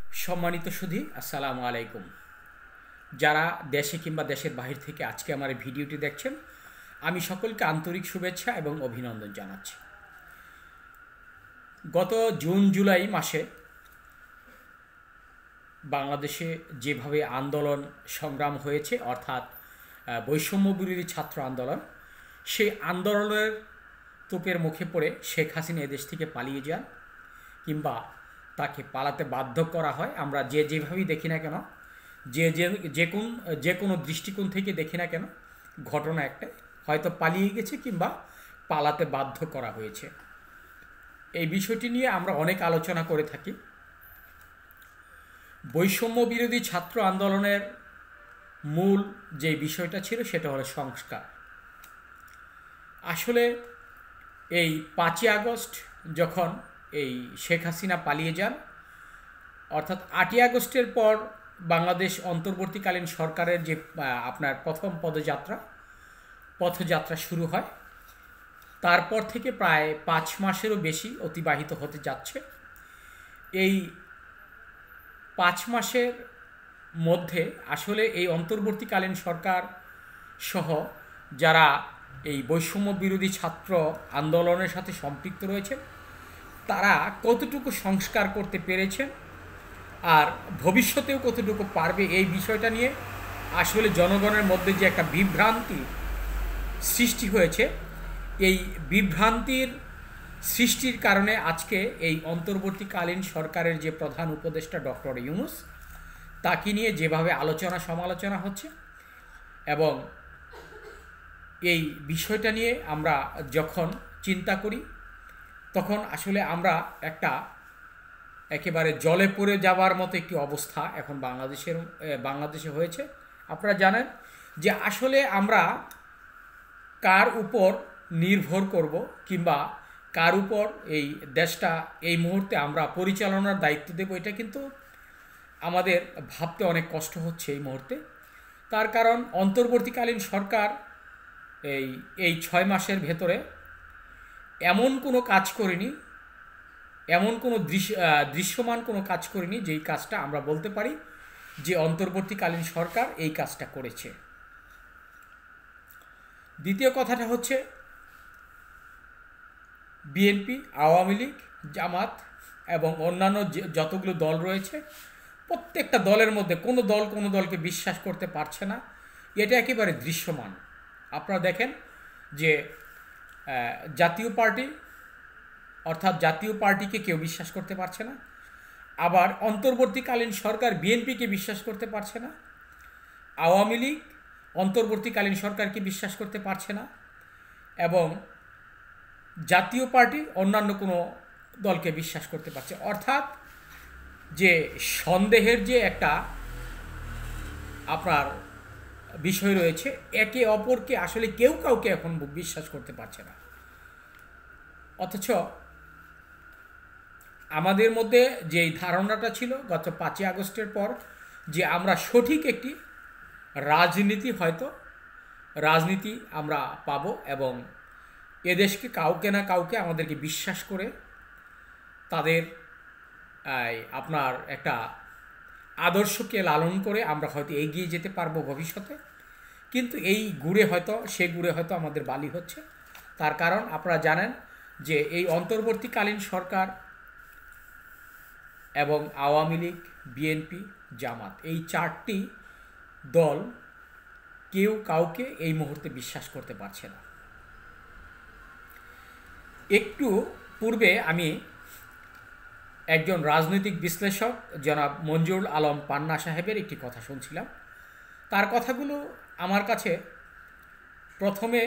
সম্মানিত সুধী, আসসালামু আলাইকুম। যারা দেশে কিংবা দেশের বাহির থেকে আজকে আমার এই ভিডিওটি দেখছেন, আমি সকলকে আন্তরিক শুভেচ্ছা এবং অভিনন্দন জানাচ্ছি। গত জুন জুলাই মাসে বাংলাদেশে যেভাবে আন্দোলন সংগ্রাম হয়েছে, অর্থাৎ বৈষম্য বিরোধী ছাত্র আন্দোলন, সেই আন্দোলনের তোপের মুখে পড়ে শেখ হাসিনা এদেশ থেকে পালিয়ে যান কিংবা তাকে পালাতে বাধ্য করা হয়। আমরা যেভাবেই দেখি না কেন, যে কোনো দৃষ্টিকোণ থেকে দেখি না কেন, ঘটনা একটাই, হয়তো পালিয়ে গেছে কিংবা পালাতে বাধ্য করা হয়েছে। এই বিষয়টি নিয়ে আমরা অনেক আলোচনা করে থাকি। বৈষম্য বিরোধী ছাত্র আন্দোলনের মূল যে বিষয়টা ছিল সেটা হলো সংস্কার। আসলে এই 5ই আগস্ট যখন এই শেখ হাসিনা পালিয়ে যান, অর্থাৎ 8ই আগস্টের পর বাংলাদেশ অন্তর্বর্তীকালীন সরকারের যে আপনার প্রথম পথযাত্রা শুরু হয়, তারপর থেকে প্রায় 5 মাসেরও বেশি অতিবাহিত হতে যাচ্ছে। এই 5 মাসের মধ্যে আসলে এই অন্তর্বর্তীকালীন সরকার সহ যারা এই বৈষম্য বিরোধী ছাত্র আন্দোলনের সাথে সম্পৃক্ত রয়েছে, তারা কতটুকু সংস্কার করতে পেরেছেন আর ভবিষ্যতেও কতটুকু পারবে, এই বিষয়টা নিয়ে আসলে জনগণের মধ্যে যে একটা বিভ্রান্তি সৃষ্টি হয়েছে, এই বিভ্রান্তির সৃষ্টির কারণে আজকে এই অন্তর্বর্তীকালীন সরকারের যে প্রধান উপদেষ্টা ডক্টর ইউনূস, তাকে নিয়ে যেভাবে আলোচনা সমালোচনা হচ্ছে, এবং এই বিষয়টা নিয়ে আমরা যখন চিন্তা করি তখন আসলে আমরা একেবারে জলে পড়ে যাওয়ার মতো একটি অবস্থা এখন বাংলাদেশে হয়েছে। আপনারা জানেন যে আসলে আমরা কার উপর নির্ভর করব কিংবা কার উপর এই দেশটা এই মুহূর্তে আমরা পরিচালনার দায়িত্ব দেব, এটা কিন্তু আমাদের ভাবতে অনেক কষ্ট হচ্ছে এই মুহূর্তে। তার কারণ অন্তর্বর্তীকালীন সরকার এই 6 মাসের ভেতরে এমন কোনো কাজ করেনি, এমন কোনো দৃশ্যমান কোনো কাজ করেনি যেই কাজটা আমরা বলতে পারি যে অন্তর্বর্তীকালীন সরকার এই কাজটা করেছে। দ্বিতীয় কথাটা হচ্ছে বিএনপি, আওয়ামী লীগ, জামাত এবং অন্যান্য যতগুলো দল রয়েছে, প্রত্যেকটা দলের মধ্যে কোনো দলকে বিশ্বাস করতে পারছে না। এটা একেবারে দৃশ্যমান। আপনারা দেখেন যে জাতীয় পার্টি, অর্থাৎ জাতীয় পার্টিকে কেউ বিশ্বাস করতে পারছে না, আবার অন্তর্বর্তীকালীন সরকার বিএনপিকে বিশ্বাস করতে পারছে না, আওয়ামী লীগ অন্তর্বর্তীকালীন সরকারকে বিশ্বাস করতে পারছে না, এবং জাতীয় পার্টি অন্যান্য কোনো দলকে বিশ্বাস করতে পারছে। অর্থাৎ যে সন্দেহের যে একটা আপনার বিষয় রয়েছে, একে অপরকে আসলে কেউ কাউকে এখন বিশ্বাস করতে পারছে না। অথচ আমাদের মধ্যে যেই ধারণাটা ছিল গত 5ই আগস্টের পর, যে আমরা সঠিক একটি রাজনীতি আমরা পাব এবং এদেশকে কাউকে না কাউকে আমাদেরকে বিশ্বাস করে তাদের আপনার একটা আদর্শকে লালন করে আমরা হয়তো এগিয়ে যেতে পারবো ভবিষ্যতে। কিন্তু সে গুড়ে হয়তো আমাদের বালি হচ্ছে। তার কারণ আপনারা জানেন যে এই অন্তর্বর্তীকালীন সরকার এবং আওয়ামী লীগ, বিএনপি, জামাত, এই 4টি দল কেউ কাউকে এই মুহূর্তে বিশ্বাস করতে পারছে না। একটু পূর্বে আমি একজন রাজনৈতিক বিশ্লেষক জনাব মঞ্জুরুল আলম পান্না সাহেবের একটি কথা শুনছিলাম। তার কথাগুলো আমার কাছে প্রথমে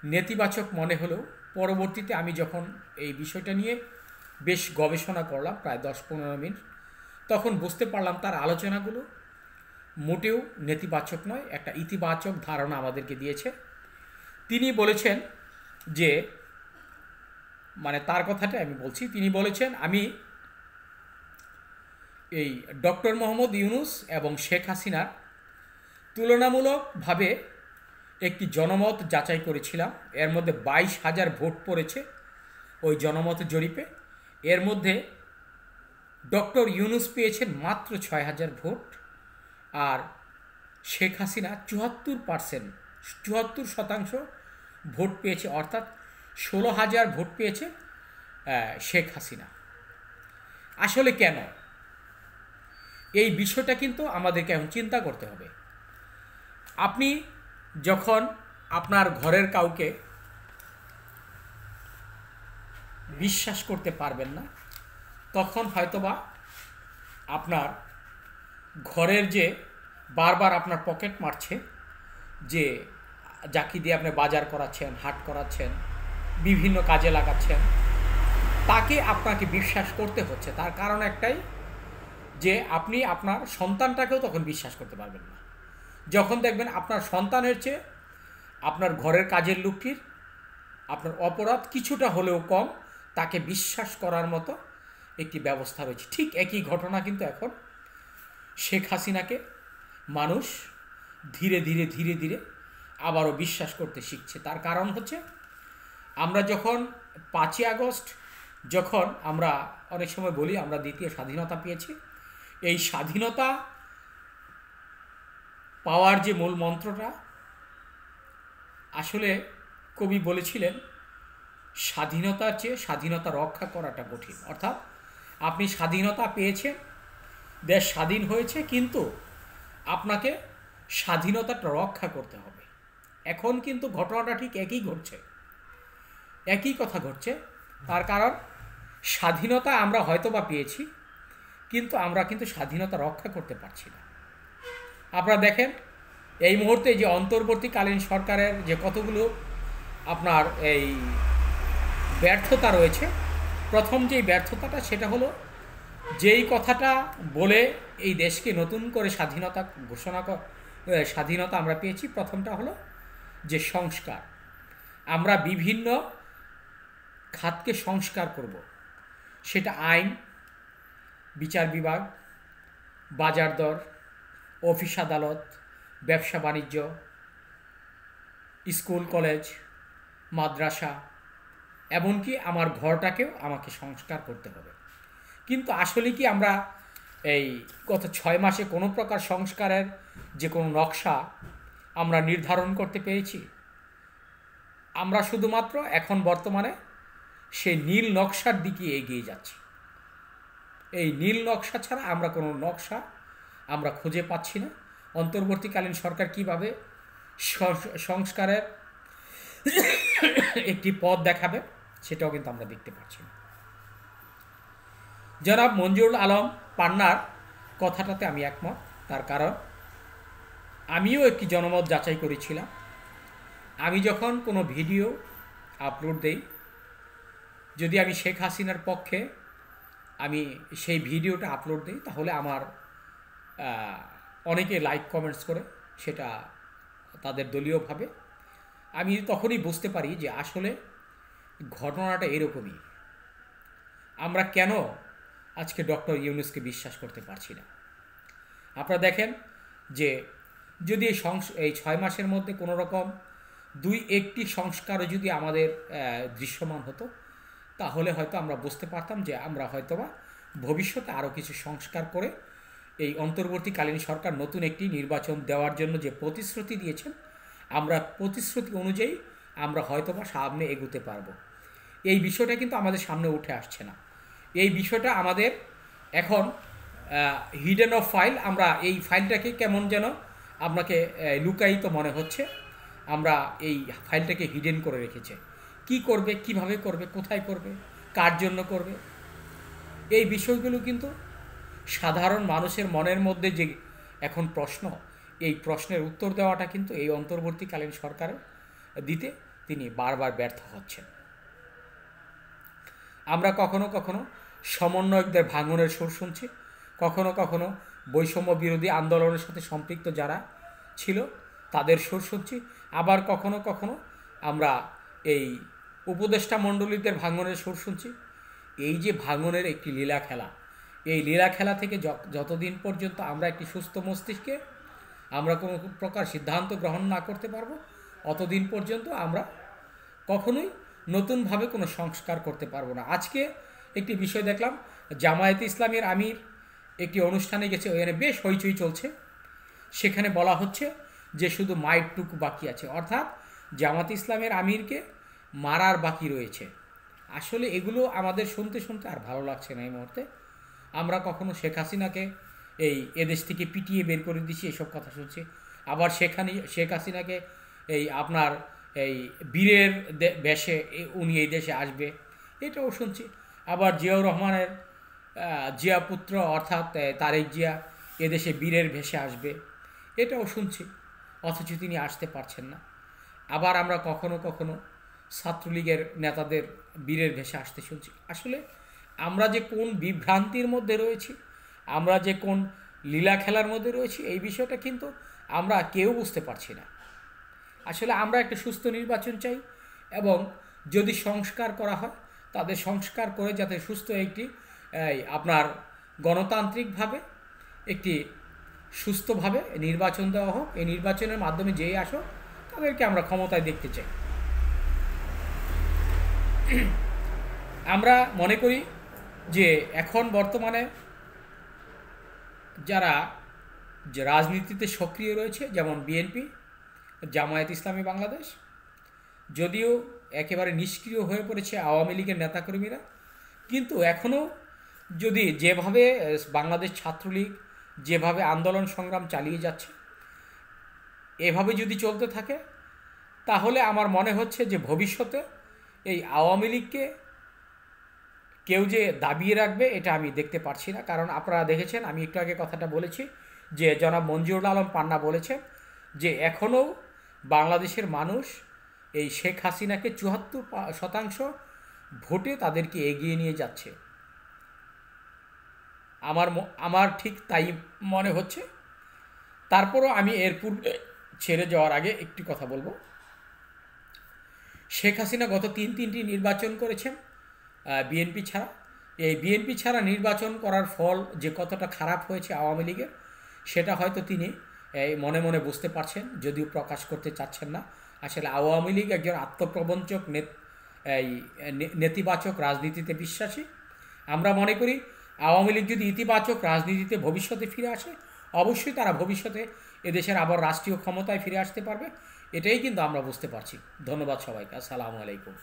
নেতিবাচক মনে হলেও পরবর্তীতে আমি যখন এই বিষয়টা নিয়ে বেশ গবেষণা করলাম প্রায় 10-15 মিনিট, তখন বুঝতে পারলাম তার আলোচনাগুলো মোটেও নেতিবাচক নয়, একটা ইতিবাচক ধারণা আমাদেরকে দিয়েছে। তিনি বলেছেন যে, মানে তার কথাটা আমি বলছি, তিনি বলেছেন, আমি এই ডক্টর মোহাম্মদ ইউনূস এবং শেখ হাসিনার তুলনামূলকভাবে একটি জনমত যাচাই করেছিলাম। এর মধ্যে 22,000 ভোট পড়েছে ওই জনমত জরিপে। এর মধ্যে ডক্টর ইউনূস পেয়েছেন মাত্র ৬,০০০ ভোট, আর শেখ হাসিনা ৭৪% ভোট পেয়েছে, অর্থাৎ ১৬,০০০ ভোট পেয়েছে শেখ হাসিনা। আসলে কেন? এই বিষয়টা কিন্তু আমাদেরকে এখন চিন্তা করতে হবে। আপনি যখন আপনার ঘরের কাউকে বিশ্বাস করতে পারবেন না, তখন হয়তোবা আপনার ঘরের যে বারবার আপনার পকেট মারছে, যে যাকে দিয়ে আপনি বাজার করাচ্ছেন, হাট করাচ্ছেন, বিভিন্ন কাজে লাগাচ্ছেন, তাকে আপনাকে বিশ্বাস করতে হচ্ছে। তার কারণ একটাই, যে আপনি আপনার সন্তানটাকেও তখন বিশ্বাস করতে পারবেন না। যখন দেখবেন আপনার সন্তানের চেয়ে আপনার ঘরের কাজের লোকটির আপনার অপরাধ কিছুটা হলেও কম, তাকে বিশ্বাস করার মতো একটি ব্যবস্থা রয়েছে। ঠিক একই ঘটনা কিন্তু এখন শেখ হাসিনাকে মানুষ ধীরে ধীরে ধীরে ধীরে আবারও বিশ্বাস করতে শিখছে। তার কারণ হচ্ছে, আমরা যখন ৫ই আগস্ট, যখন আমরা অনেক সময় বলি আমরা দ্বিতীয় স্বাধীনতা পেয়েছি, এই স্বাধীনতা পাওয়ার যে মূল মন্ত্রটা, আসলে কবি বলেছিলেন, স্বাধীনতার চেয়ে স্বাধীনতা রক্ষা করাটা কঠিন। অর্থাৎ আপনি স্বাধীনতা পেয়েছেন, দেশ স্বাধীন হয়েছে, কিন্তু আপনাকে স্বাধীনতাটা রক্ষা করতে হবে। এখন কিন্তু ঘটনাটা ঠিক একই ঘটছে, একই কথা ঘটছে। তার কারণ, স্বাধীনতা আমরা হয়তোবা পেয়েছি, কিন্তু আমরা কিন্তু স্বাধীনতা রক্ষা করতে পারছি না। আপনারা দেখেন এই মুহূর্তে যে অন্তর্বর্তীকালীন সরকারের যে কতগুলো আপনার এই ব্যর্থতা রয়েছে। প্রথম যেই ব্যর্থতাটা, সেটা হলো যেই কথাটা বলে এই দেশকে নতুন করে স্বাধীনতা স্বাধীনতা আমরা পেয়েছি, প্রথমটা হলো যে সংস্কার। আমরা বিভিন্ন খাতকে সংস্কার করব, সেটা আইন, বিচার বিভাগ, বাজার দর, অফিস আদালত, ব্যবসা বাণিজ্য, স্কুল কলেজ, মাদ্রাসা, এমনকি আমার ঘরটাকেও আমাকে সংস্কার করতে হবে। কিন্তু আসলে কি আমরা এই গত ৬ মাসে কোনো প্রকার সংস্কারের যে কোনো নকশা আমরা নির্ধারণ করতে পেরেছি? আমরা শুধুমাত্র এখন বর্তমানে সেই নীল নকশার দিকে এগিয়ে যাচ্ছি। এই নীল নকশা ছাড়া আমরা কোনো নকশা আমরা খুঁজে পাচ্ছি না। অন্তর্বর্তীকালীন সরকার কিভাবে সংস্কারের একটি পথ দেখাবে, সেটাও কিন্তু আমরা দেখতে পাচ্ছি না। জনাব মঞ্জুরুল আলম পান্নার কথাটাতে আমি একমত। তার কারণ, আমিও একটি জনমত যাচাই করেছিলাম। আমি যখন কোনো ভিডিও আপলোড দেই, যদি আমি শেখ হাসিনার পক্ষে আমি সেই ভিডিওটা আপলোড দিই, তাহলে আমার অনেকে লাইক কমেন্টস করে, সেটা তাদের দলীয়ভাবে। আমি তখনই বুঝতে পারি যে আসলে ঘটনাটা এরকমই। আমরা কেন আজকে ডক্টর ইউনূসকে বিশ্বাস করতে পারছি না? আপনারা দেখেন যে যদি এই ৬ মাসের মধ্যে কোনো রকম ২-১টি সংস্কারও যদি আমাদের দৃশ্যমান হতো, তাহলে হয়তো আমরা বুঝতে পারতাম যে আমরা হয়তোবা ভবিষ্যতে আরও কিছু সংস্কার করে এই অন্তর্বর্তীকালীন সরকার নতুন একটি নির্বাচন দেওয়ার জন্য যে প্রতিশ্রুতি দিয়েছেন, আমরা প্রতিশ্রুতি অনুযায়ী আমরা হয়তোবা সামনে এগোতে পারবো। এই বিষয়টা কিন্তু আমাদের সামনে উঠে আসছে না। এই বিষয়টা আমাদের এখন হিডেন অফ ফাইল, আমরা এই ফাইলটাকে কেমন যেন আপনাকে লুকায়িত মনে হচ্ছে। আমরা এই ফাইলটাকে হিডেন করে রেখেছে। কি করবে, কিভাবে করবে, কোথায় করবে, কার জন্য করবে, এই বিষয়গুলো কিন্তু সাধারণ মানুষের মনের মধ্যে যে এখন প্রশ্ন, এই প্রশ্নের উত্তর দেওয়াটা কিন্তু এই অন্তর্বর্তীকালীন সরকারের দিতে তিনি বারবার ব্যর্থ হচ্ছেন। আমরা কখনো কখনো সমন্বয়কদের ভাঙনের সুর শুনছি, কখনো কখনো বৈষম্য বিরোধী আন্দোলনের সাথে সম্পৃক্ত যারা ছিল তাদের সুর শুনছি, আবার কখনো কখনো আমরা এই উপদেষ্টা মণ্ডলীদের ভাঙনের সুর শুনছি। এই যে ভাঙনের একটি লীলা খেলা, এই লীলা খেলা থেকে যতদিন পর্যন্ত আমরা একটি সুস্থ মস্তিষ্কে আমরা কোনো প্রকার সিদ্ধান্ত গ্রহণ না করতে পারবো, অতদিন পর্যন্ত আমরা কখনোই নতুনভাবে কোনো সংস্কার করতে পারবো না। আজকে একটি বিষয় দেখলাম, জামায়াতে ইসলামের আমির একটি অনুষ্ঠানে গেছে, ওখানে বেশ হইচই চলছে। সেখানে বলা হচ্ছে যে শুধু মাইটটুকু বাকি আছে, অর্থাৎ জামায়াতে ইসলামের আমিরকে মারার বাকি রয়েছে। আসলে এগুলো আমাদের শুনতে শুনতে আর ভালো লাগছে না এই মুহূর্তে। আমরা কখনো শেখ হাসিনাকে এদেশ থেকে পিটিয়ে বের করে দিচ্ছি, এসব কথা শুনছি। আবার শেখ হাসিনাকে আপনার বীরের বেশে উনি এই দেশে আসবে, এটাও শুনছি। আবার জিয়াউর রহমানের জিয়া পুত্র অর্থাৎ তারেক জিয়া এদেশে বীরের ভেসে আসবে, এটাও শুনছি, অথচ তিনি আসতে পারছেন না। আবার আমরা কখনো কখনো ছাত্রলীগের নেতাদের বীরের ভেসে আসতে শুনছি। আসলে আমরা যে কোন বিভ্রান্তির মধ্যে রয়েছি, আমরা যে কোন লীলা খেলার মধ্যে রয়েছি, এই বিষয়টা কিন্তু আমরা কেউ বুঝতে পারছি না। আসলে আমরা একটা সুস্থ নির্বাচন চাই, এবং যদি সংস্কার করা হয় তাদের সংস্কার করে যাতে সুস্থ একটি আপনার গণতান্ত্রিকভাবে একটি সুস্থভাবে নির্বাচন দেওয়া হোক। এই নির্বাচনের মাধ্যমে যেই আসো তাদেরকে আমরা ক্ষমতায় দেখতে চাই। আমরা মনে করি যে এখন বর্তমানে যারা রাজনীতিতে সক্রিয় রয়েছে, যেমন বিএনপি, জামায়াত ইসলামী বাংলাদেশ, যদিও একেবারে নিষ্ক্রিয় হয়ে পড়েছে আওয়ামী লীগের নেতাকর্মীরা, কিন্তু এখনও যদি যেভাবে বাংলাদেশ ছাত্রলীগ যেভাবে আন্দোলন সংগ্রাম চালিয়ে যাচ্ছে, এভাবে যদি চলতে থাকে, তাহলে আমার মনে হচ্ছে যে ভবিষ্যতে এই আওয়ামী লীগকে কেউ যে দাবিয়ে রাখবে এটা আমি দেখতে পারছি না। কারণ আপনারা দেখেছেন, আমি একটু আগে কথাটা বলেছি যে জনাব মঞ্জুরুল আলম পান্না বলেছেন যে এখনও বাংলাদেশের মানুষ এই শেখ হাসিনাকে ৭৪% ভোটে তাদেরকে এগিয়ে নিয়ে যাচ্ছে। আমার ঠিক তাই মনে হচ্ছে। তারপরও আমি এর পূর্বে ছেড়ে যাওয়ার আগে একটি কথা বলবো। শেখ হাসিনা গত তিনটি নির্বাচন করেছেন বিএনপি ছাড়া। এই বিএনপি ছাড়া নির্বাচন করার ফল যে কতটা খারাপ হয়েছে আওয়ামী লীগের, সেটা হয়তো তিনি মনে মনে বুঝতে পারছেন, যদিও প্রকাশ করতে চাচ্ছেন না। আসলে আওয়ামী লীগ একজন আত্মপ্রবঞ্চক নেতিবাচক রাজনীতিতে বিশ্বাসী। আমরা মনে করি আওয়ামী লীগ যদি ইতিবাচক রাজনীতিতে ভবিষ্যতে ফিরে আসে, অবশ্যই তারা ভবিষ্যতে এদেশের আবার রাষ্ট্রীয় ক্ষমতায় ফিরে আসতে পারবে। এটাই কিন্তু আমরা বুঝতে পারছি। ধন্যবাদ সবাইকে। আসসালামু আলাইকুম।